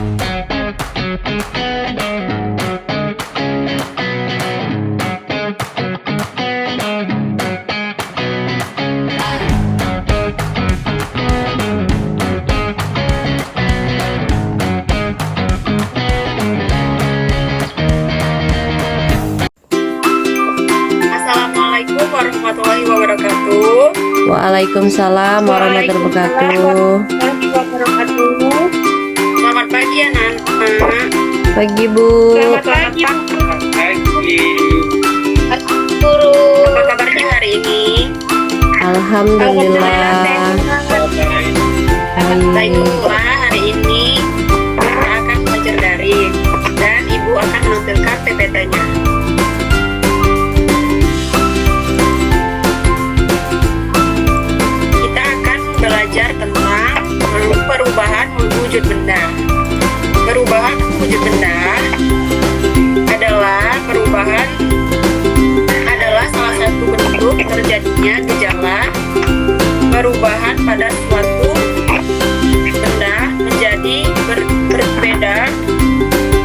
Assalamualaikum warahmatullahi wabarakatuh. Waalaikumsalam warahmatullahi wabarakatuh. Selamat pagi anak-anak. Pagi Bu. Selamat pagi Guru. Apa kabarnya hari ini? Alhamdulillah. Baiklah, hari ini kita akan belajar daring dan Ibu akan menampilkan PPT-nya. Kita akan belajar tentang perubahan wujud benda. Perubahan wujud benda adalah salah satu bentuk terjadinya gejala perubahan pada suatu benda menjadi berbeda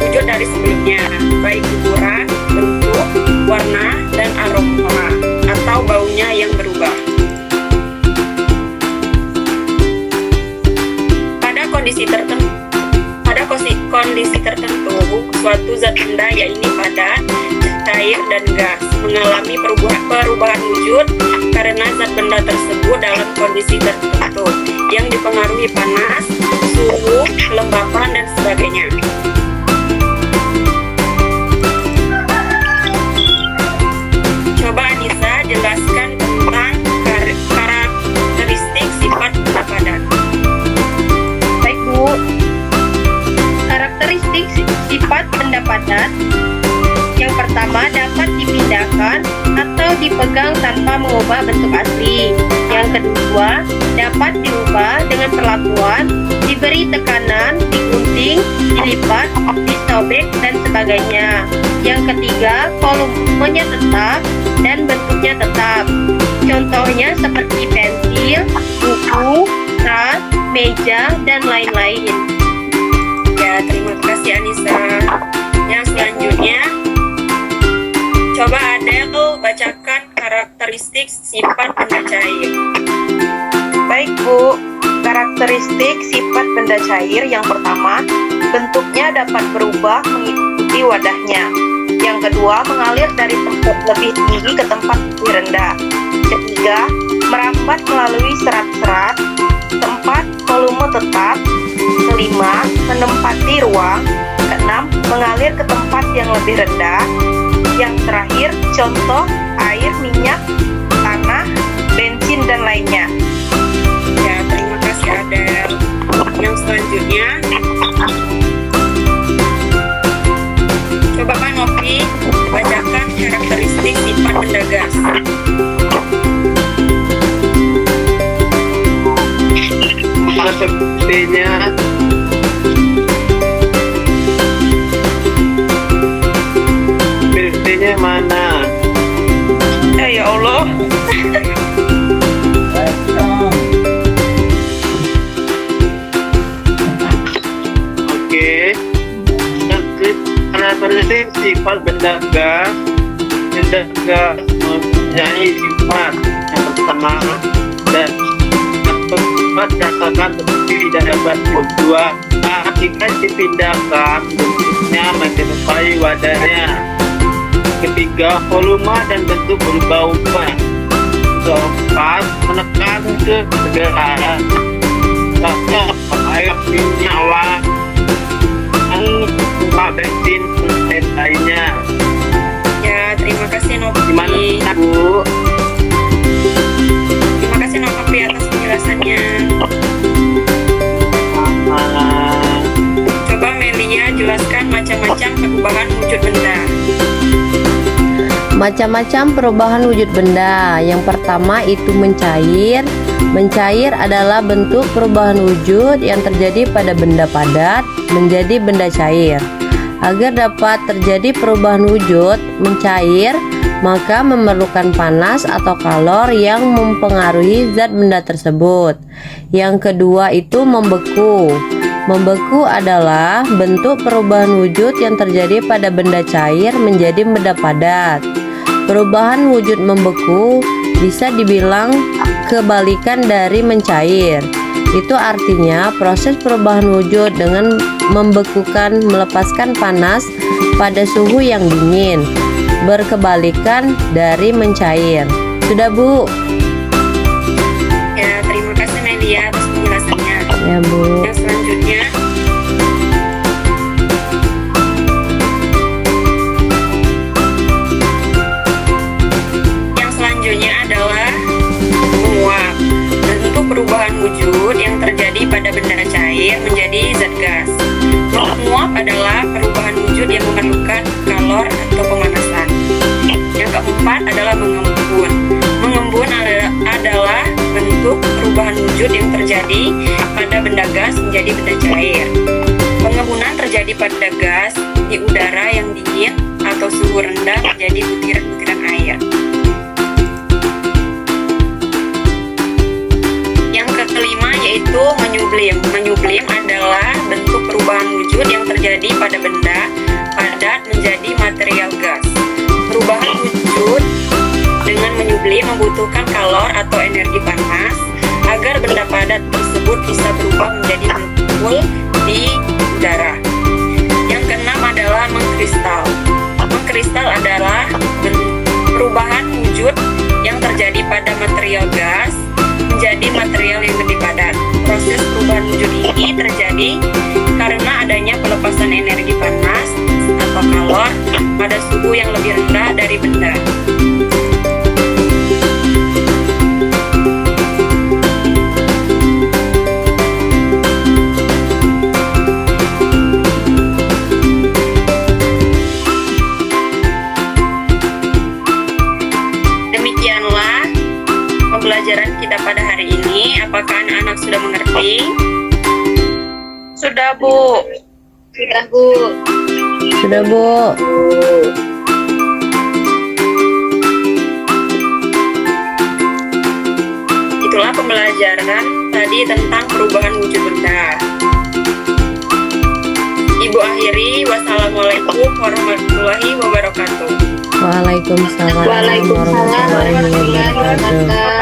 wujud dari sebelumnya, baik ukuran, bentuk, warna, dan aroma atau baunya yang berubah. Pada kondisi tertentu, suatu zat benda, yaitu padat, cair, dan gas, mengalami perubahan wujud karena zat benda tersebut dalam kondisi tertentu yang dipengaruhi panas, suhu, kelembapan, dan sebagainya. Coba Anissa jelaskan tentang karakteristik sifat benda padat. Baik Bu. Karakteristik sifat benda padat. Yang pertama, dapat dipindahkan atau dipegang tanpa mengubah bentuk asli. Yang kedua, dapat diubah dengan perlakuan, diberi tekanan, digunting, dilipat, disobek, dan sebagainya. Yang ketiga, volumenya tetap dan bentuknya tetap. Contohnya seperti pensil, buku, tas, meja, dan lain-lain. Ya, terima kasih Anissa. Yang selanjutnya, coba Adele bacakan karakteristik sifat benda cair. Baik Bu, karakteristik sifat benda cair yang pertama, bentuknya dapat berubah mengikuti wadahnya. Yang kedua, mengalir dari tempat lebih tinggi ke tempat lebih rendah. Ketiga, merambat melalui serat-serat. Keempat, volume tetap. Kelima, menempati ruang. Keenam, mengalir ke tempat yang lebih rendah. Yang terakhir, contoh air, minyak, tanah, bensin, dan lainnya. Ya, terima kasih Adele. Yang selanjutnya, coba Pak Novi bacakan karakteristik sifat benda gas. Sepertinya mana? Ya Allah. Oke. Karakteristik sifat benda gas. Benda gas mempunyai sifat yang pertama dan berdasarkan terdiri dari dua. Jika dipindahkan, bentuknya menyerupai wadahnya. Ketiga, volume dan bentuk berubah-ubah. Keempat, menekan ke segala. Air, minyak, bensin, dan lainnya. Ya, terima kasih Novi. Gimana Bu? Terima kasih Novi atas penjelasannya. Coba Melia jelaskan macam-macam perubahan wujud benda. Macam-macam perubahan wujud benda. Yang pertama itu mencair. Mencair adalah bentuk perubahan wujud yang terjadi pada benda padat menjadi benda cair. Agar dapat terjadi perubahan wujud mencair, maka memerlukan panas atau kalor yang mempengaruhi zat benda tersebut. Yang kedua itu membeku. Membeku adalah bentuk perubahan wujud yang terjadi pada benda cair menjadi benda padat. Perubahan wujud membeku bisa dibilang kebalikan dari mencair. Itu artinya proses perubahan wujud dengan membekukan melepaskan panas pada suhu yang dingin, berkebalikan dari mencair. Sudah, Bu? Ya, terima kasih Melia atas penjelasannya. Ya, Bu. Yang selanjutnya, adalah menguap. Bentuk perubahan wujud yang terjadi pada benda cair menjadi zat gas. Menguap adalah perubahan wujud yang memerlukan kalor atau pemanasan. Yang keempat adalah mengembun. Mengembun adalah bentuk perubahan wujud yang terjadi pada benda gas menjadi benda cair. Pengembunan terjadi pada gas di udara yang dingin atau suhu rendah menjadi butiran-butiran air. Yang kelima yaitu menyublim. Menyublim adalah bentuk perubahan wujud yang terjadi pada benda padat menjadi material gas. Perubahan wujud dengan menyublim membutuhkan kalor atau energi panas agar benda padat tersebut bisa berubah menjadi molekul di udara. Yang keenam adalah mengkristal. Mengkristal adalah perubahan wujud yang terjadi pada material gas menjadi material yang lebih padat. Proses perubahan wujud ini terjadi karena adanya pelepasan energi panas atau kalor pada suhu yang lebih rendah dari benda. Demikianlah pembelajaran kita pada hari ini. Apakah anak-anak sudah mengerti? Sudah, Bu. Sudah, Bu. Sudah, Bu. Itulah pembelajaran tadi tentang perubahan wujud benda. Ibu akhiri, wassalamualaikum warahmatullahi wabarakatuh. Waalaikumsalam warahmatullahi wabarakatuh.